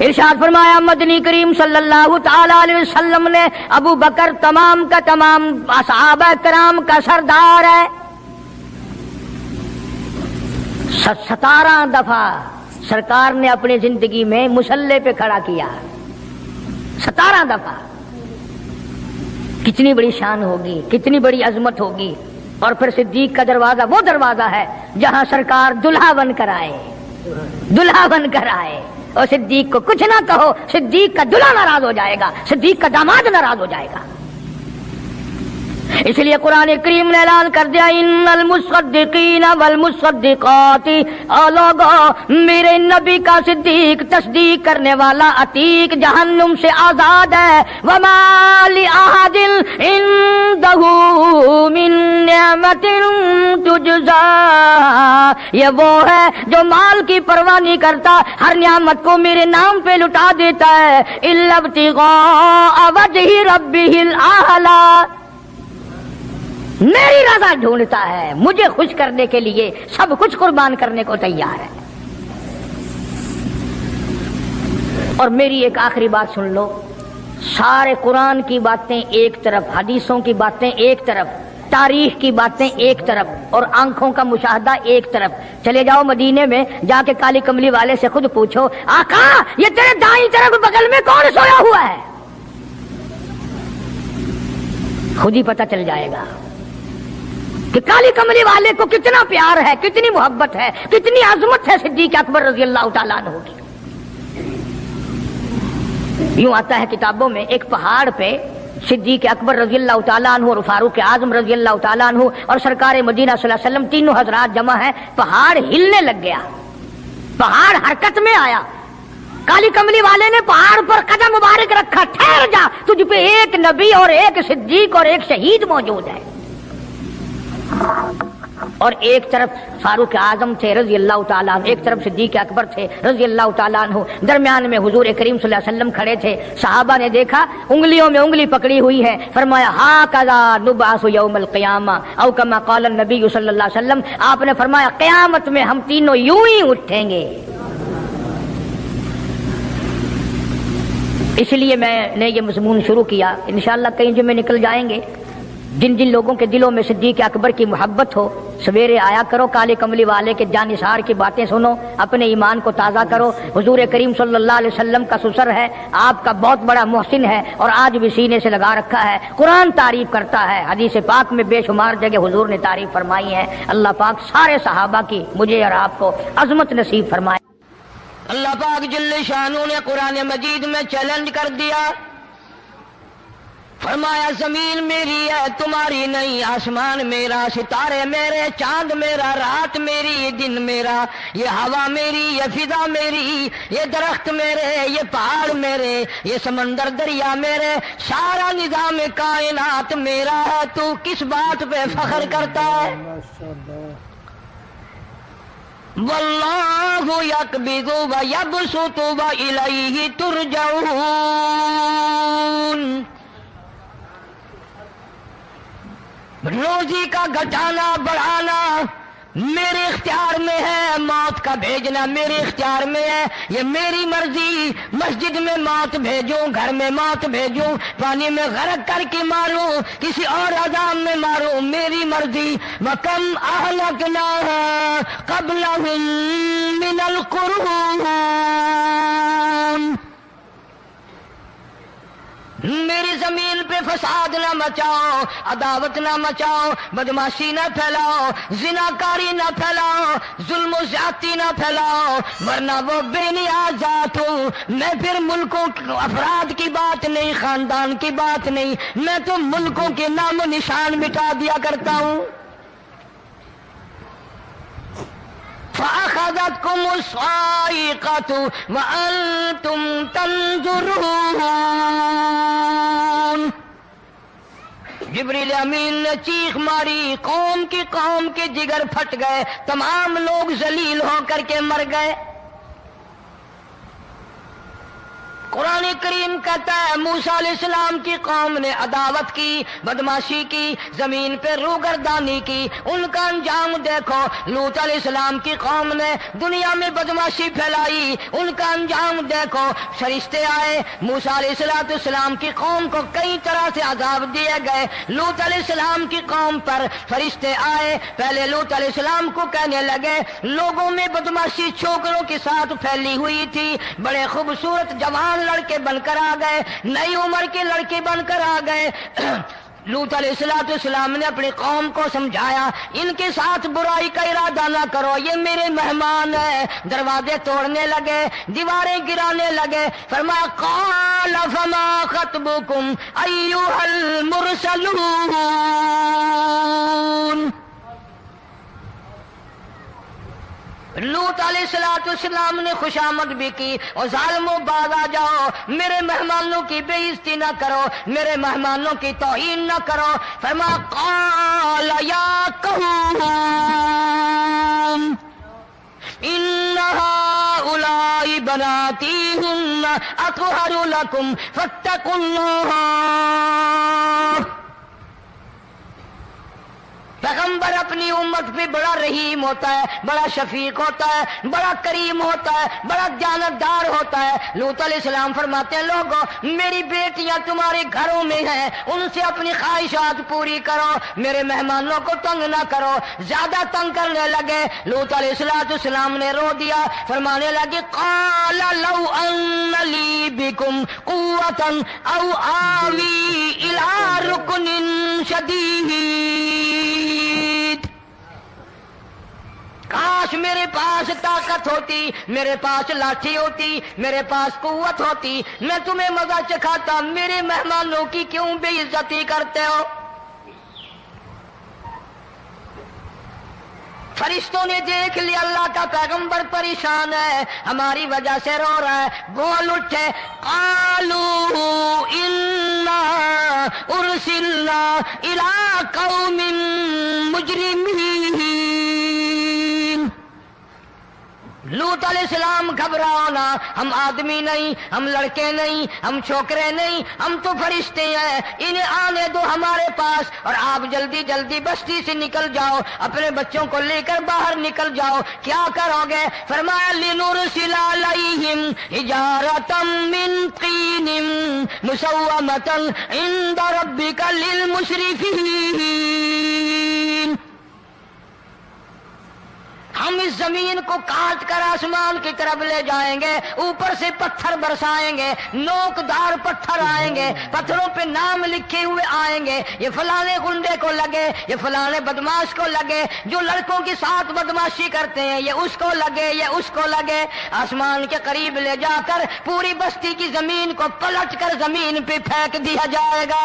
ارشاد فرمایا مدنی کریم صلی اللہ تعالی علیہ وسلم نے ابو بکر تمام کا تمام صحابہ کرام کا سردار ہے۔ 17 دفعہ سرکار نے اپنی زندگی میں مصلی پہ کھڑا کیا، 17 دفعہ۔ کتنی بڑی شان ہوگی، کتنی بڑی عظمت ہوگی۔ اور پھر صدیق کا دروازہ وہ دروازہ ہے جہاں سرکار دلہا بن کر آئے، دلہا بن کر آئے، اور صدیق کو کچھ نہ کہو، صدیق کا دلہا ناراض ہو جائے گا، صدیق کا داماد ناراض ہو جائے گا۔ اس لیے قرآن کریم نے اعلان کر دیا ان المصدقین والمصدقات، اور لوگو میرے نبی کا صدیق تصدیق کرنے والا عتیق جہنم سے آزاد ہے۔ وما لأحد عنده من نعمت تجزا، یہ وہ ہے جو مال کی پرواہ نہیں کرتا، ہر نعمت کو میرے نام پہ لٹا دیتا ہے۔ الا ابتغاء وجہ ربہ الاعلی، میری رضا ڈھونڈتا ہے، مجھے خوش کرنے کے لیے سب کچھ قربان کرنے کو تیار ہے۔ اور میری ایک آخری بات سن لو، سارے قرآن کی باتیں ایک طرف، حدیثوں کی باتیں ایک طرف، تاریخ کی باتیں ایک طرف، اور آنکھوں کا مشاہدہ ایک طرف۔ چلے جاؤ مدینے میں، جا کے کالی کملی والے سے خود پوچھو آقا یہ تیرے دائیں طرف بغل میں کون سویا ہوا ہے، خود ہی پتہ چل جائے گا کہ کالی کملی والے کو کتنا پیار ہے، کتنی محبت ہے، کتنی عظمت ہے صدیق اکبر رضی اللہ تعالیٰ عنہ کی۔ یوں آتا ہے کتابوں میں ایک پہاڑ پہ صدیق اکبر رضی اللہ تعالیٰ عنہ اور فاروق اعظم رضی اللہ تعالیٰ عنہ اور سرکار مدینہ صلی اللہ علیہ وسلم تینوں حضرات جمع ہیں، پہاڑ ہلنے لگ گیا، پہاڑ حرکت میں آیا۔ کالی کملی والے نے پہاڑ پر قدم مبارک رکھا، ٹھہر جا، تجھ پہ ایک نبی اور ایک صدیق اور ایک شہید موجود ہے۔ اور ایک طرف فاروق اعظم تھے رضی اللہ تعالیٰ عنہ، ایک طرف صدیق اکبر تھے رضی اللہ تعالیٰ عنہ، درمیان میں حضور کریم صلی اللہ علیہ وسلم کھڑے تھے۔ صحابہ نے دیکھا انگلیوں میں انگلی پکڑی ہوئی ہے، فرمایا ھاکذا نبعث یوم القیامہ او کما قال النبی صلی اللہ علیہ وسلم، آپ نے فرمایا قیامت میں ہم تینوں یوں ہی اٹھیں گے۔ اس لیے میں نے یہ مضمون شروع کیا، انشاءاللہ کئی جمعے نکل جائیں گے۔ جن جن لوگوں کے دلوں میں صدیق اکبر کی محبت ہو، سویرے آیا کرو، کالے کملی والے کے جانثار کی باتیں سنو، اپنے ایمان کو تازہ کرو۔ حضور کریم صلی اللہ علیہ وسلم کا سسر ہے، آپ کا بہت بڑا محسن ہے، اور آج بھی سینے سے لگا رکھا ہے، قرآن تعریف کرتا ہے، حدیث پاک میں بے شمار جگہ حضور نے تعریف فرمائی ہے۔ اللہ پاک سارے صحابہ کی مجھے اور آپ کو عظمت نصیب فرمائے۔ اللہ پاک جل شانہ نے قرآن مجید میں چیلنج کر دیا، فرمایا زمین میری ہے تمہاری نہیں، آسمان میرا، ستارے میرے، چاند میرا، رات میری، دن میرا، یہ ہوا میری، یہ فضا میری، یہ درخت میرے، یہ پہاڑ میرے، یہ سمندر دریا میرے، سارا نظام کائنات میرا ہے، تو کس بات پہ فخر کرتا ہے؟ واللہ یقبض ویبسط والیہ ترجعون۔ روزی کا گھٹانا بڑھانا میرے اختیار میں ہے، موت کا بھیجنا میرے اختیار میں ہے، یہ میری مرضی۔ مسجد میں موت بھیجوں، گھر میں موت بھیجوں، پانی میں غرق کر کے ماروں، کسی اور عذاب میں ماروں، میری مرضی۔ وَكَمْ أَهْلَكْنَا قَبْلَهُمْ مِنَ الْقُرُونِ۔ میری زمین پہ فساد نہ مچاؤ، عداوت نہ مچاؤ، بدماشی نہ پھیلاؤ، زناکاری نہ پھیلاؤ، ظلم و زیادتی نہ پھیلاؤ، ورنہ وہ بے نیاز ذات ہوں۔ میں پھر ملکوں افراد کی بات نہیں، خاندان کی بات نہیں، میں تو ملکوں کے نام و نشان مٹا دیا کرتا ہوں۔ فَأَخَذَتْكُمُ الصَّاعِقَةُ وَأَنْتُمْ تَنْظُرُونَ۔ جبریل امین نے چیخ ماری، قوم کے جگر پھٹ گئے، تمام لوگ ذلیل ہو کر کے مر گئے۔ قرآن کریم کہتا ہے موسیٰ علیہ السلام کی قوم نے عداوت کی، بدماشی کی، زمین پہ روگردانی کی، ان کا انجام دیکھو۔ لوط علیہ السلام کی قوم نے دنیا میں بدماشی پھیلائی، ان کا انجام دیکھو۔ فرشتے آئے، موسیٰ علیہ السلام کی قوم کو کئی طرح سے عذاب دیے گئے۔ لوط علیہ السلام کی قوم پر فرشتے آئے، پہلے لوط علیہ السلام کو کہنے لگے، لوگوں میں بدماشی چھوکروں کے ساتھ پھیلی ہوئی تھی، بڑے خوبصورت جوان لڑکے بن کر آ گئے، نئی عمر کے لڑکے بن کر آ گئے۔ لوط علیہ السلام نے اپنی قوم کو سمجھایا، ان کے ساتھ برائی کا ارادہ نہ کرو، یہ میرے مہمان ہیں۔ دروازے توڑنے لگے، دیواریں گرانے لگے۔ فرمایا قال فما خطبكم ایھا المرسلون۔ لوط علیہ السلام نے خوشامد بھی کی، اور ظالموں باز آ جاؤ، میرے مہمانوں کی بے عزتی نہ کرو، میرے مہمانوں کی توہین نہ کرو۔ فرمایا قال یا قوم ان هؤلاء بناتی هن اطہر لکم فاتقوا اللہ۔ پیغمبر اپنی امت پہ بڑا رحیم ہوتا ہے، بڑا شفیق ہوتا ہے، بڑا کریم ہوتا ہے، بڑا دیانتدار ہوتا ہے۔ لوط علیہ السلام فرماتے ہیں لوگوں میری بیٹیاں تمہارے گھروں میں ہیں، ان سے اپنی خواہشات پوری کرو، میرے مہمانوں کو تنگ نہ کرو۔ زیادہ تنگ کرنے لگے، لوط علیہ السلام نے رو دیا، فرمانے لگے قال لو ان لی بکم قوة او آوی الی رکن شدید۔ کاش میرے پاس طاقت ہوتی، میرے پاس لاٹھی ہوتی، میرے پاس قوت ہوتی، میں تمہیں مزہ چکھاتا، میرے مہمانوں کی کیوں بے عزتی کرتے ہو؟ فرشتوں نے دیکھ لیا اللہ کا پیغمبر پریشان ہے، ہماری وجہ سے رو رہا ہے، بول اٹھے قالوا انا ارسلنا الی قوم مجرمین۔ لوط علیہ السلام گھبراؤ نہ، ہم آدمی نہیں، ہم لڑکے نہیں، ہم چھوکرے نہیں، ہم تو فرشتے ہیں، انہیں آنے دو ہمارے پاس، اور آپ جلدی جلدی بستی سے نکل جاؤ، اپنے بچوں کو لے کر باہر نکل جاؤ۔ کیا کرو گے؟ فرمایا لنرسل علیہم حجارۃ من طین مسومۃ عند ربک للمسرفین۔ ہم اس زمین کو کاٹ کر آسمان کی طرف لے جائیں گے، اوپر سے پتھر برسائیں گے، نوکدار پتھر آئیں گے، پتھروں پہ نام لکھے ہوئے آئیں گے، یہ فلانے گنڈے کو لگے، یہ فلانے بدماش کو لگے، جو لڑکوں کے ساتھ بدماشی کرتے ہیں یہ اس کو لگے، یہ اس کو لگے۔ آسمان کے قریب لے جا کر پوری بستی کی زمین کو پلٹ کر زمین پہ پھینک دیا جائے گا۔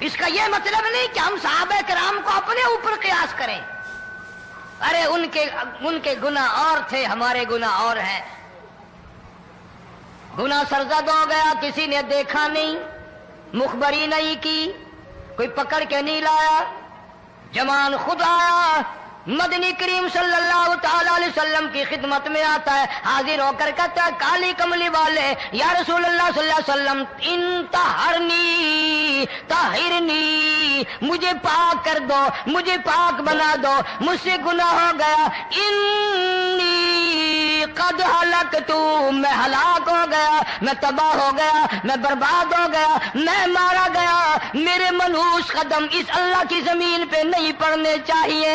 اس کا یہ مطلب نہیں کہ ہم صحابہ کرام کو اپنے اوپر قیاس کریں. ارے ان کے گناہ اور تھے، ہمارے گناہ اور ہیں. گناہ سرزد ہو گیا، کسی نے دیکھا نہیں، مخبری نہیں کی، کوئی پکڑ کے نہیں لایا، جمان خود آیا، مدنی کریم صلی اللہ تعالی علیہ وسلم کی خدمت میں آتا ہے، حاضر ہو کر کہتا ہے کالی کملی والے یا رسول اللہ صلی اللہ علیہ وسلم انطہرنی طہرنی، مجھے پاک کر دو، مجھے پاک بنا دو، مجھ سے گناہ ہو گیا، انی قد ہلکت، میں ہلاک ہو گیا، میں تباہ ہو گیا، میں برباد ہو گیا، میں مارا گیا، میرے منحوس قدم اس اللہ کی زمین پہ نہیں پڑنے چاہیے.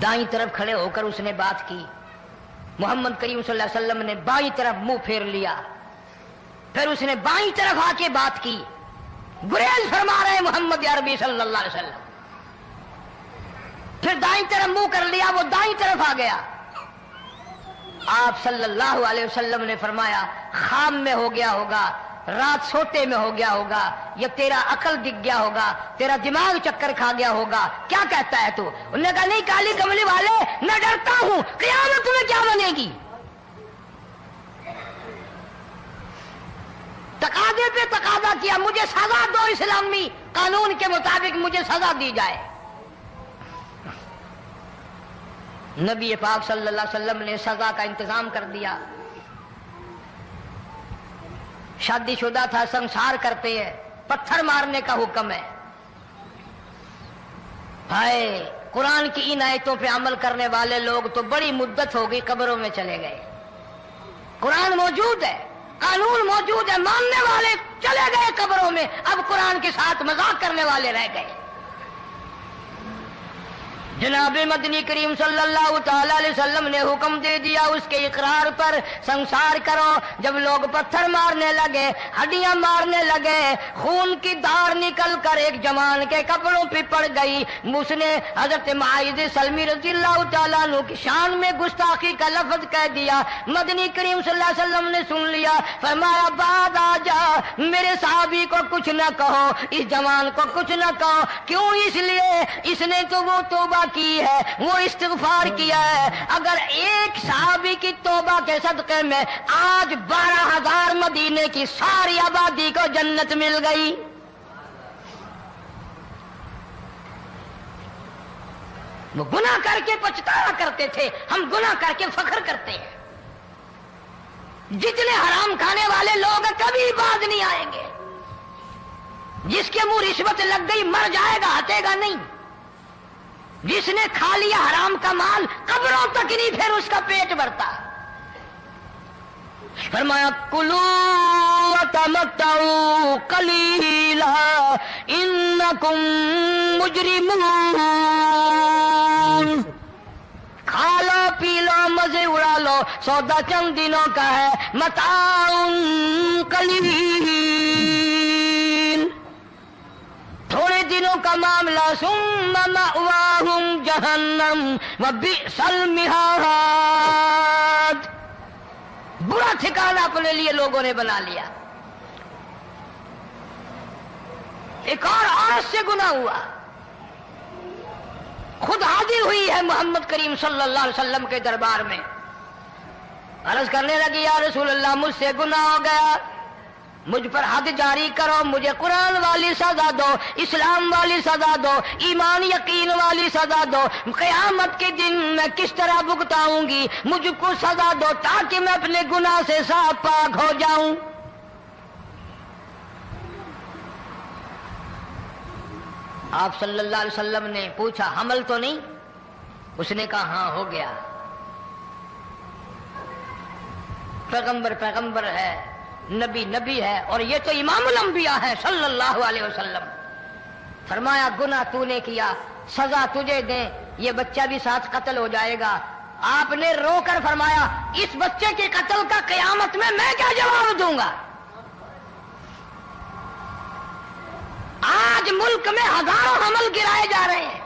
دائیں طرف کھڑے ہو کر اس نے بات کی. محمد کریم صلی اللہ علیہ وسلم نے بائیں طرف منہ پھیر لیا، پھر اس نے بائیں طرف آ کے بات کی. گریز فرما رہے محمد عربی صلی اللہ علیہ وسلم. پھر دائیں طرف منہ کر لیا، وہ دائیں طرف آ گیا. آپ صلی اللہ علیہ وسلم نے فرمایا خواب میں ہو گیا ہوگا، رات سوتے میں ہو گیا ہوگا، یا تیرا عقل دکھ گیا ہوگا، تیرا دماغ چکر کھا گیا ہوگا، کیا کہتا ہے تو؟ انہوں نے کہا نہیں کالی کملی والے، میں ڈرتا ہوں قیامت میں کیا بنے گی. تقاضے پہ تقاضا کیا، مجھے سزا دو، اسلامی قانون کے مطابق مجھے سزا دی جائے. نبی پاک صلی اللہ علیہ وسلم نے سزا کا انتظام کر دیا. شادی شدہ تھا، سنسار کرتے ہیں، پتھر مارنے کا حکم ہے. ہائے قرآن کی ان آیتوں پہ عمل کرنے والے لوگ تو بڑی مدت ہو گئی قبروں میں چلے گئے. قرآن موجود ہے، قانون موجود ہے، ماننے والے چلے گئے قبروں میں، اب قرآن کے ساتھ مذاق کرنے والے رہ گئے. جناب مدنی کریم صلی اللہ تعالی علیہ وسلم نے حکم دے دیا اس کے اقرار پر سنسار کرو. جب لوگ پتھر مارنے لگے، ہڈیاں مارنے لگے، خون کی دھار نکل کر ایک جوان کے کپڑوں پہ پڑ گئی، اس نے حضرت معاذ سلمی رضی اللہ تعالیٰ عنہ کی شان میں گستاخی کا لفظ کہہ دیا. مدنی کریم صلی اللہ علیہ وسلم نے سن لیا، فرمایا بعد آ جا، میرے صحابی کو کچھ نہ کہو، اس جوان کو کچھ نہ کہو. کیوں؟ اس لیے اس نے تو وہ توبہ کی ہے، وہ استغفار کیا ہے. اگر ایک صحابی کی توبہ کے صدقے میں آج 12,000 مدینے کی ساری آبادی کو جنت مل گئی. وہ گناہ کر کے پچھتاوا کرتے تھے، ہم گناہ کر کے فخر کرتے ہیں. جتنے حرام کھانے والے لوگ کبھی باز نہیں آئیں گے. جس کے منہ رشوت لگ گئی مر جائے گا، ہٹے گا نہیں. جس نے کھا لیا حرام کا مال قبروں تک نہیں پھر اس کا پیٹ بھرتا. فرمایا کلو وتمتعوا قلیلا انکم مجرمون، کھا لو پی لو مزے اڑا لو، سودا چند دنوں کا ہے، متاع قلیل، تھوڑے دنوں کا معاملہ، ثم مأواہم جہنم وبئس المہاد، برا ٹھکانہ اپنے لیے لوگوں نے بنا لیا. ایک اور عورت سے گناہ ہوا، خود حاضر ہوئی ہے محمد کریم صلی اللہ علیہ وسلم کے دربار میں، عرض کرنے لگی یا رسول اللہ مجھ سے گناہ ہو گیا، مجھ پر حد جاری کرو، مجھے قرآن والی سزا دو، اسلام والی سزا دو، ایمان یقین والی سزا دو، قیامت کے دن میں کس طرح بھگتاؤں گی، مجھ کو سزا دو تاکہ میں اپنے گناہ سے صاف پاک ہو جاؤں. آپ صلی اللہ علیہ وسلم نے پوچھا حمل تو نہیں؟ اس نے کہا ہاں ہو گیا. پیغمبر ہے، نبی ہے، اور یہ تو امام الانبیاء ہے صلی اللہ علیہ وسلم. فرمایا گناہ تو نے کیا، سزا تجھے دیں، یہ بچہ بھی ساتھ قتل ہو جائے گا. آپ نے رو کر فرمایا اس بچے کے قتل کا قیامت میں کیا جواب دوں گا؟ آج ملک میں ہزاروں حمل گرائے جا رہے ہیں،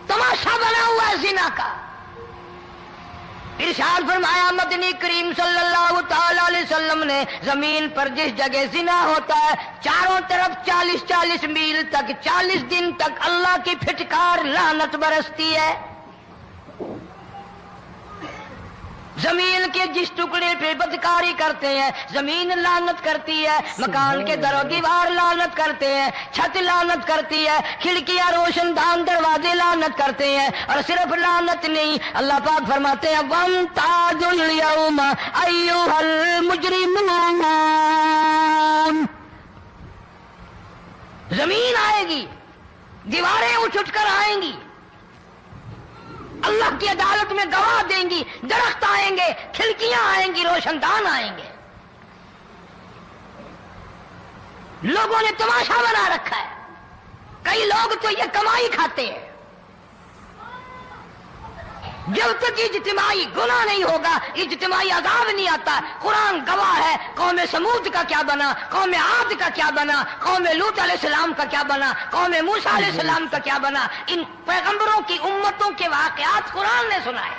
تماشا بنا ہوا ہے زنا کا. ارشاد فرمایا مدنی کریم صلی اللہ تعالی علیہ وسلم نے زمین پر جس جگہ زنا ہوتا ہے چاروں طرف 40 میل تک 40 دن تک اللہ کی پھٹکار لعنت برستی ہے. زمین کے جس ٹکڑے پہ بدکاری کرتے ہیں زمین لعنت کرتی ہے, مکان کے در و دیوار لعنت کرتے ہیں, چھت لعنت کرتی ہے, کھڑکیاں روشن دان دروازے لعنت کرتے ہیں. اور صرف لعنت نہیں, اللہ پاک فرماتے ہیں وَامْتَازُوا الْيَوْمَ أَيُّهَا الْمُجْرِمُونَ. زمین آئے گی, دیواریں اٹھ کر آئیں گی, اللہ کی عدالت میں گواہ دیں گی, درخت آئیں گے, کھڑکیاں آئیں گی, روشن دان آئیں گے. لوگوں نے تماشا بنا رکھا ہے, کئی لوگ تو یہ کمائی کھاتے ہیں. جب تک اجتماعی گناہ نہیں ہوگا اجتماعی عذاب نہیں آتا. قرآن گواہ ہے, قوم سمود کا کیا بنا, قوم عاد کا کیا بنا, قوم لوط علیہ السلام کا کیا بنا, قوم موسیٰ علیہ السلام کا کیا بنا. ان پیغمبروں کی امتوں کے واقعات قرآن نے سنائے.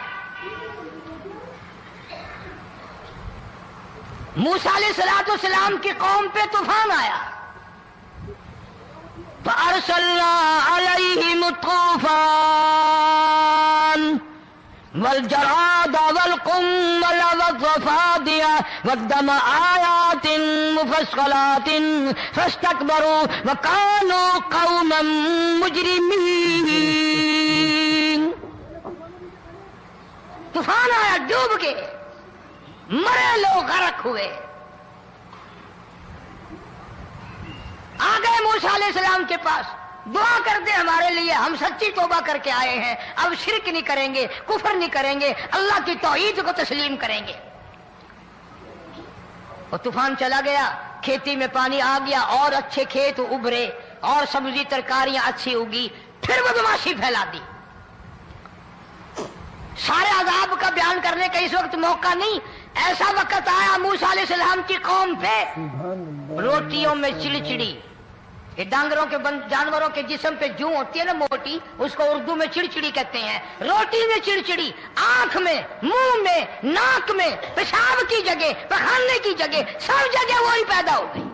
موسیٰ علیہ السلام کی قوم پہ طوفان آیا, فَأَرْسَلْنَا عَلَيْهِمُ الطُّوفَانَ والجراد والقمل والضفادع والدم آيات مفصلات فاستكبروا وكانوا قوما مجرمين. طوفان آیا, ڈوب گئے, مرے لوگ, غرق ہوئے. آ گئے موسیٰ علیہ السلام کے پاس, دعا کر دے ہمارے لیے, ہم سچی توبہ کر کے آئے ہیں, اب شرک نہیں کریں گے, کفر نہیں کریں گے, اللہ کی توحید کو تسلیم کریں گے. اور طوفان چلا گیا, کھیتی میں پانی آ گیا, اور اچھے کھیت ابھرے, اور سبزی ترکاریاں اچھی اگی. پھر بدماشی پھیلا دی. سارے عذاب کا بیان کرنے کا اس وقت موقع نہیں. ایسا وقت آیا موسیٰ علیہ السلام کی قوم پہ روٹیوں میں چڑچڑی. یہ ڈانگروں کے جانوروں کے جسم پہ جوں ہوتی ہے نا موٹی, اس کو اردو میں چڑچڑی کہتے ہیں. روٹی میں چڑچڑی, آنکھ میں, منہ میں, ناک میں, پیشاب کی جگہ, پخانے کی جگہ, سب جگہ وہی پیدا ہو گئی.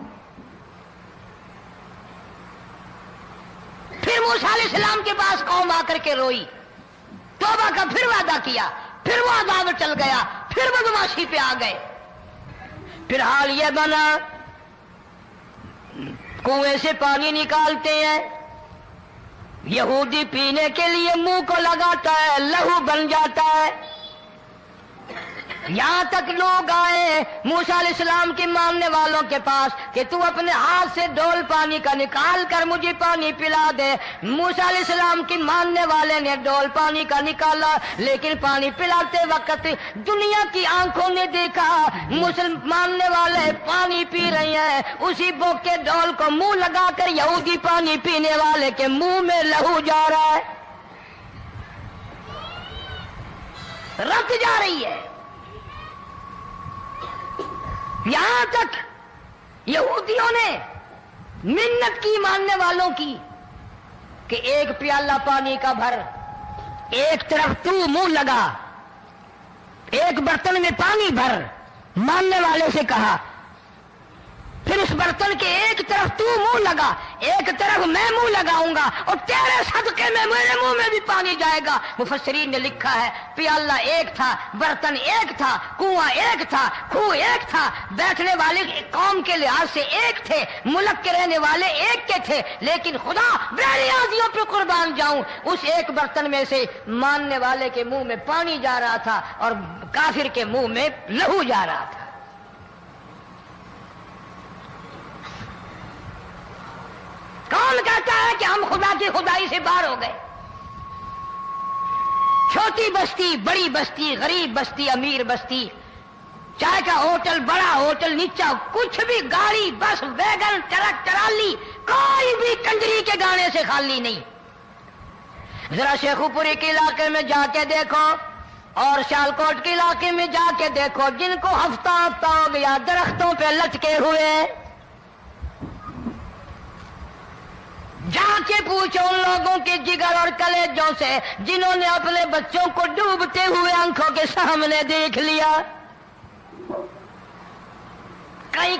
پھر موسیٰ علیہ السلام کے پاس قوم آ کر کے روئی, توبہ کا پھر وعدہ کیا, پھر وہ عذاب چل گیا, پھر بدماشی پہ آ گئے. پھر حال یہ بنا, کنویں سے پانی نکالتے ہیں, یہودی پینے کے لیے منہ کو لگاتا ہے, لہو بن جاتا ہے. یہاں تک لوگ آئے موسیٰ علیہ السلام کی ماننے والوں کے پاس کہ تو اپنے ہاتھ سے ڈول پانی کا نکال کر مجھے پانی پلا دے. موسیٰ علیہ السلام کی ماننے والے نے ڈول پانی کا نکالا, لیکن پانی پلاتے وقت دنیا کی آنکھوں نے دیکھا ماننے والے پانی پی رہے ہیں, اسی بوک کے ڈول کو منہ لگا کر یہودی پانی پینے والے کے منہ میں لہو جا رہا ہے, رت جا رہی ہے. یہاں تک یہودیوں نے منت کی ماننے والوں کی کہ ایک پیالہ پانی کا بھر, ایک طرف تو منہ لگا, ایک برتن میں پانی بھر. ماننے والے سے کہا, پھر اس برتن کے ایک طرف تو منہ لگا, ایک طرف میں منہ لگاؤں گا, اور تیرے صدقے میں میرے منہ میں بھی پانی جائے گا. مفسرین نے لکھا ہے پیالہ ایک تھا, برتن ایک تھا, کنواں ایک تھا, کھوہ ایک تھا, بیٹھنے والے قوم کے لحاظ سے ایک تھے, ملک کے رہنے والے ایک کے تھے, لیکن خدا بے نیازیوں پہ قربان جاؤں, اس ایک برتن میں سے ماننے والے کے منہ میں پانی جا رہا تھا اور کافر کے منہ میں لہو جا رہا تھا. کون کہتا ہے کہ ہم خدا کی خدائی سے باہر ہو گئے؟ چھوٹی بستی, بڑی بستی, غریب بستی, امیر بستی, چائے کا ہوٹل, بڑا ہوٹل, نیچا کچھ بھی, گاڑی, بس, ویگن, ٹرک, ٹرالی, کوئی بھی کنجری کے گانے سے خالی نہیں. ذرا شیخو پوری کے علاقے میں جا کے دیکھو اور سیالکوٹ کے علاقے میں جا کے دیکھو, جن کو ہفتہ ہو گیا درختوں پہ لٹکے ہوئے. جا کے پوچھو ان لوگوں کے جگر اور کلیجوں سے جنہوں نے اپنے بچوں کو ڈوبتے ہوئے آنکھوں کے سامنے دیکھ لیا.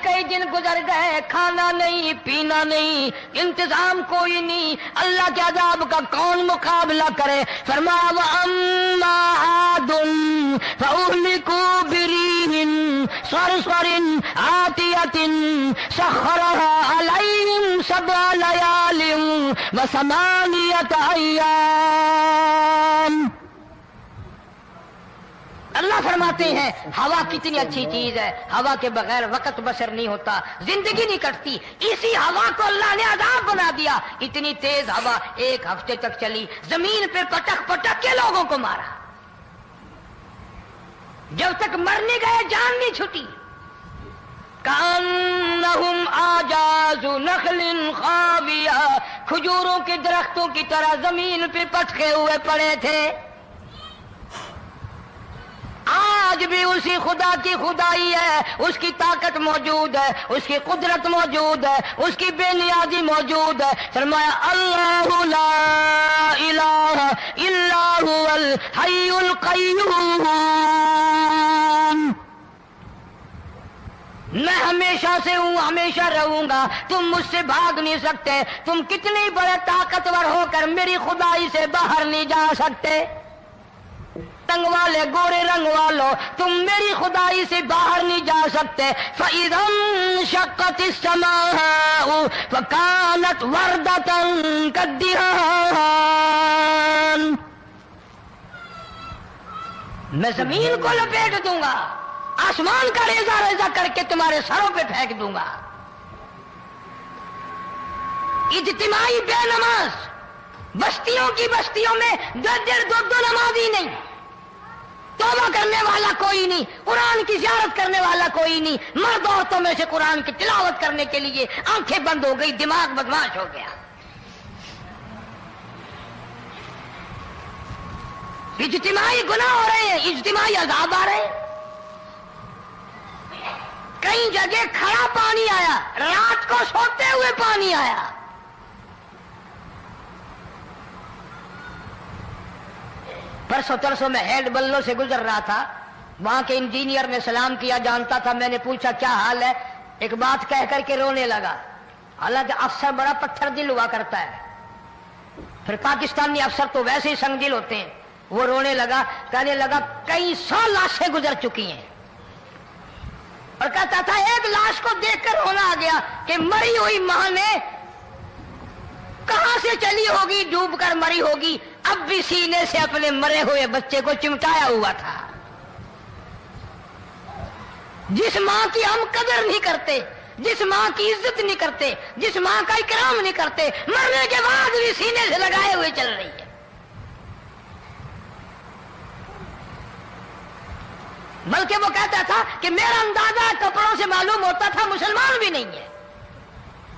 کئی دن گزر گئے، کھانا نہیں، پینا نہیں، انتظام کوئی نہیں، اللہ کے عذاب کا کون مقابلہ کرے؟ فرمایا وَأَمَّا عَادٌ فَأُهْلِكُوا بِرِيحٍ صَرْصَرٍ عَاتِيَةٍ سَخَّرَهَا عَلَيْهِمْ 7 لَيَالٍ و8 أَيَّامٍ۔ اللہ فرماتے ہیں ہوا کتنی اچھی چیز ہے، ہوا کے بغیر وقت بسر نہیں ہوتا، زندگی نہیں کٹتی، اسی ہوا کو اللہ نے عذاب بنا دیا۔ اتنی تیز ہوا 1 ہفتے تک چلی، زمین پہ پٹک پٹک کے لوگوں کو مارا، جب تک مر نہیں گئے جان نہیں چھٹی۔ کأنہم اعجاز نخل خاویہ، کھجوروں کے درختوں کی طرح زمین پہ پٹکے ہوئے پڑے تھے۔ آج بھی اسی خدا کی خدائی ہے، اس کی طاقت موجود ہے، اس کی قدرت موجود ہے، اس کی بے نیازی موجود ہے۔ فرمایا اللہ لا الہ الا هو الحی القیوم، میں ہمیشہ سے ہوں، ہمیشہ رہوں گا، تم مجھ سے بھاگ نہیں سکتے، تم کتنی بڑے طاقتور ہو کر میری خدائی سے باہر نہیں جا سکتے۔ رنگ والے، گورے رنگ والو، تم میری خدائی سے باہر نہیں جا سکتے۔ فَإِذَا انشَقَّتِ السَّمَاءُ فَكَانَتْ وَرْدَةً كَالدِّهَانِ، میں زمین کو لپیٹ دوں گا، آسمان کا ریزہ ریزہ کر کے تمہارے سروں پہ پھینک دوں گا۔ اجتماعی بے نماز، بستیوں کی بستیوں میں 2 نمازی نہیں، توبہ کرنے والا کوئی نہیں، قرآن کی زیارت کرنے والا کوئی نہیں، مرد عورتوں میں سے قرآن کی تلاوت کرنے کے لیے آنکھیں بند ہو گئی، دماغ بدماش ہو گیا۔ اجتماعی گناہ ہو رہے ہیں، اجتماعی عذاب آ رہے ہیں۔ کئی جگہ کھڑا پانی آیا، رات کو سوتے ہوئے پانی آیا۔ پرسوں ترسوں میں ہیڈ بلوں سے گزر رہا تھا، وہاں کے انجینئر نے سلام کیا، جانتا تھا، میں نے پوچھا کیا حال ہے، ایک بات کہہ کر کے رونے لگا، حالانکہ افسر بڑا پتھر دل ہوا کرتا ہے، پھر پاکستانی افسر تو ویسے ہی سنگ دل ہوتے ہیں۔ وہ رونے لگا، کہنے لگا کئی 100 لاشیں گزر چکی ہیں، اور کہتا تھا ایک لاش کو دیکھ کر رونا آ گیا کہ مری ہوئی ماں نے کہاں سے چلی ہوگی، ڈوب کر مری ہوگی، اب بھی سینے سے اپنے مرے ہوئے بچے کو چمٹایا ہوا تھا۔ جس ماں کی ہم قدر نہیں کرتے، جس ماں کی عزت نہیں کرتے، جس ماں کا اکرام نہیں کرتے، مرنے کے بعد بھی سینے سے لگائے ہوئے چل رہی ہے۔ بلکہ وہ کہتا تھا کہ میرا اندازہ کپڑوں سے معلوم ہوتا تھا مسلمان بھی نہیں ہے،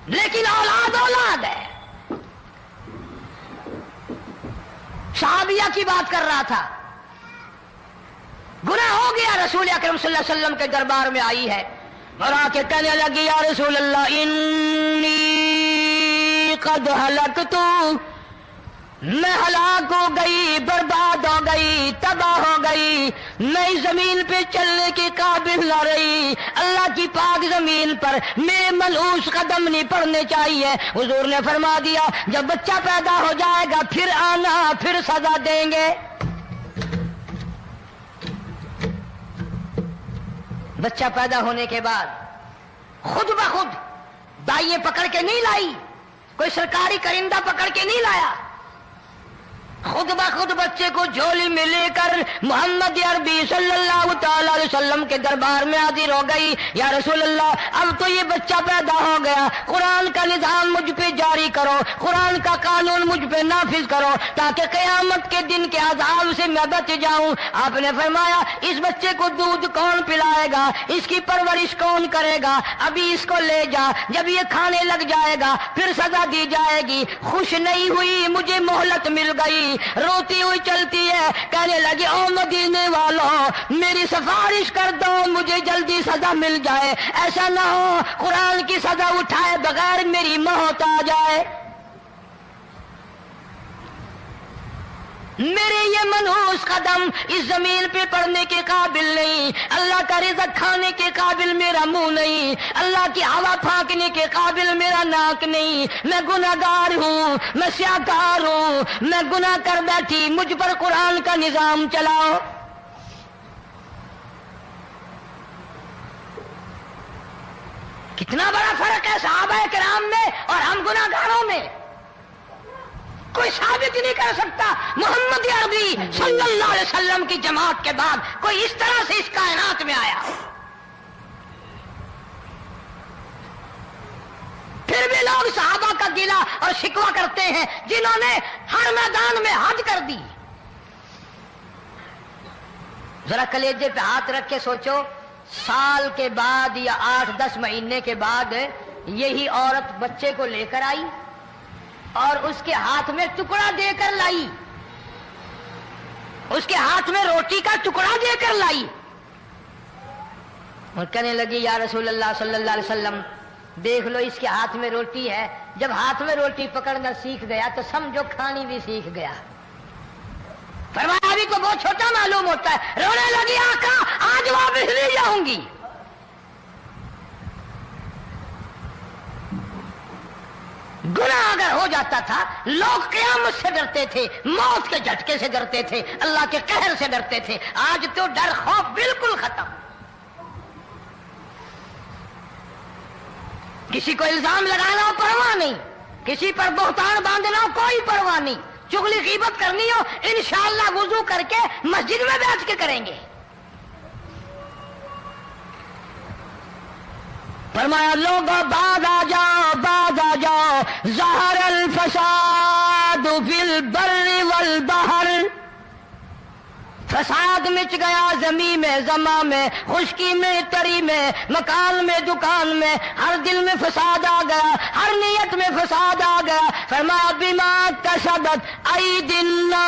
لیکن اولاد اولاد ہے۔ صحابیہ کی بات کر رہا تھا، گناہ ہو گیا، رسول اکرم صلی اللہ علیہ وسلم کے دربار میں آئی ہے اور آ کے کہنے لگی یا رسول اللہ انی قد ہلکت، میں ہلاک ہو گئی، برباد ہو گئی، تباہ ہو گئی، میں اس زمین پہ چلنے کے قابل نہ رہی، اللہ کی پاک زمین پر میرے ملعوس قدم نہیں پڑنے چاہیے۔ حضور نے فرما دیا جب بچہ پیدا ہو جائے گا پھر آنا، پھر سزا دیں گے۔ بچہ پیدا ہونے کے بعد خود بخود دائیں پکڑ کے نہیں لائی، کوئی سرکاری کرندہ پکڑ کے نہیں لایا، خود بخود بچے کو جھولی میں لے کر محمد عربی صلی اللہ تعالی علیہ وسلم کے دربار میں حاضر ہو گئی۔ یا رسول اللہ اب تو یہ بچہ پیدا ہو گیا، قرآن کا نظام مجھ پہ جاری کرو، قرآن کا قانون مجھ پہ نافذ کرو تاکہ قیامت کے دن کے عذاب سے میں بچ جاؤں۔ آپ نے فرمایا اس بچے کو دودھ کون پلائے گا، اس کی پرورش کون کرے گا، ابھی اس کو لے جا، جب یہ کھانے لگ جائے گا پھر سزا دی جائے گی۔ خوش نہیں ہوئی، مجھے مہلت مل گئی، روتی ہوئی چلتی ہے، کہنے لگی او مدینے والوں میری سفارش کر دو، مجھے جلدی سزا مل جائے، ایسا نہ ہو قرآن کی سزا اٹھائے بغیر میری موت آ جائے۔ میرے یہ منحوس قدم اس زمین پہ پڑنے کے قابل نہیں، اللہ کا رزق کھانے کے قابل میرا منہ نہیں، اللہ کی ہوا پھانکنے کے قابل میرا ناک نہیں، میں گناہگار ہوں، میں سیاکار ہوں، میں گناہ کر بیٹھی، مجھ پر قرآن کا نظام چلاؤ۔ کتنا بڑا فرق ہے صحابہ کرام میں اور ہم گناہگاروں میں، کوئی ثابت نہیں کر سکتا۔ محمد عربی صلی اللہ علیہ وسلم کی جماعت کے بعد کوئی اس طرح سے اس کائنات میں آیا، پھر بھی لوگ صحابہ کا گلہ اور شکوہ کرتے ہیں جنہوں نے ہر میدان میں حج کر دی۔ ذرا کلیجے پہ ہاتھ رکھ کے سوچو، سال کے بعد یا 8-10 مہینے کے بعد یہی عورت بچے کو لے کر آئی اور اس کے ہاتھ میں ٹکڑا دے کر لائی، اس کے ہاتھ میں روٹی کا ٹکڑا دے کر لائی اور کہنے لگی یا رسول اللہ صلی اللہ علیہ وسلم دیکھ لو اس کے ہاتھ میں روٹی ہے۔ جب ہاتھ میں روٹی پکڑنا سیکھ گیا تو سمجھو کھانی بھی سیکھ گیا۔ فرمایا ابھی کو بہت چھوٹا معلوم ہوتا ہے، رونے لگی آقا آج واپس نہیں جاؤں گی۔ گناہ اگر ہو جاتا تھا لوگ قیامت سے ڈرتے تھے، موت کے جھٹکے سے ڈرتے تھے، اللہ کے قہر سے ڈرتے تھے، آج تو ڈر خوف بالکل ختم۔ کسی کو الزام لگانا ہو پرواہ نہیں، کسی پر بہتان باندھنا ہو کوئی پرواہ نہیں، چغلی غیبت کرنی ہو انشاءاللہ وضو کر کے مسجد میں بیٹھ کے کریں گے۔ فرمایا لوگوں بعد آ جاؤ، بعد آ جاؤ، ظہر الفساد فی البر والبحر، فساد مچ گیا زمین میں، زماں میں، خشکی میں، تری میں، مکان میں، دکان میں، ہر دل میں فساد آ گیا، ہر نیت میں فساد آ گیا۔ فرمایا بما کسبت ایدی الناس،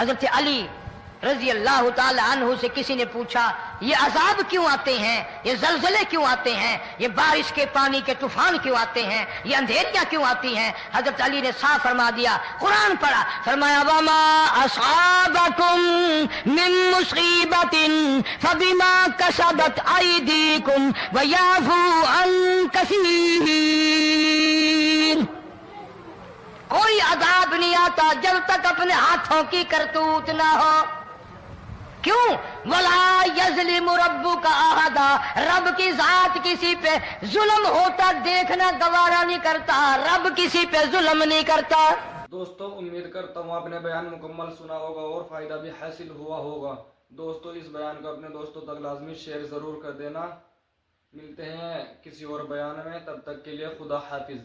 حضرت علی رضی اللہ تعالی عنہ سے کسی نے پوچھا یہ عذاب کیوں آتے ہیں، یہ زلزلے کیوں آتے ہیں، یہ بارش کے پانی کے طوفان کیوں آتے ہیں، یہ اندھیریاں کیوں آتی ہیں؟ حضرت علی نے صاف فرما دیا، قرآن پڑھا، فرمایا وما اصابکم من مصیبت فبما کسبت ایدیکم ویعفو عن کثیر، کوئی عذاب نہیں آتا جب تک اپنے ہاتھوں کی کرتوت نہ ہو۔ کیوں؟ ولا یظلم ربک احدا، رب کی ذات کسی پہ ظلم ہوتا دیکھنا گوارا نہیں کرتا، رب کسی پہ ظلم نہیں کرتا۔ دوستو امید کرتا ہوں آپ نے بیان مکمل سنا ہوگا اور فائدہ بھی حاصل ہوا ہوگا۔ دوستو اس بیان کو اپنے دوستوں تک لازمی شیئر ضرور کر دینا۔ ملتے ہیں کسی اور بیان میں، تب تک کے لیے خدا حافظ۔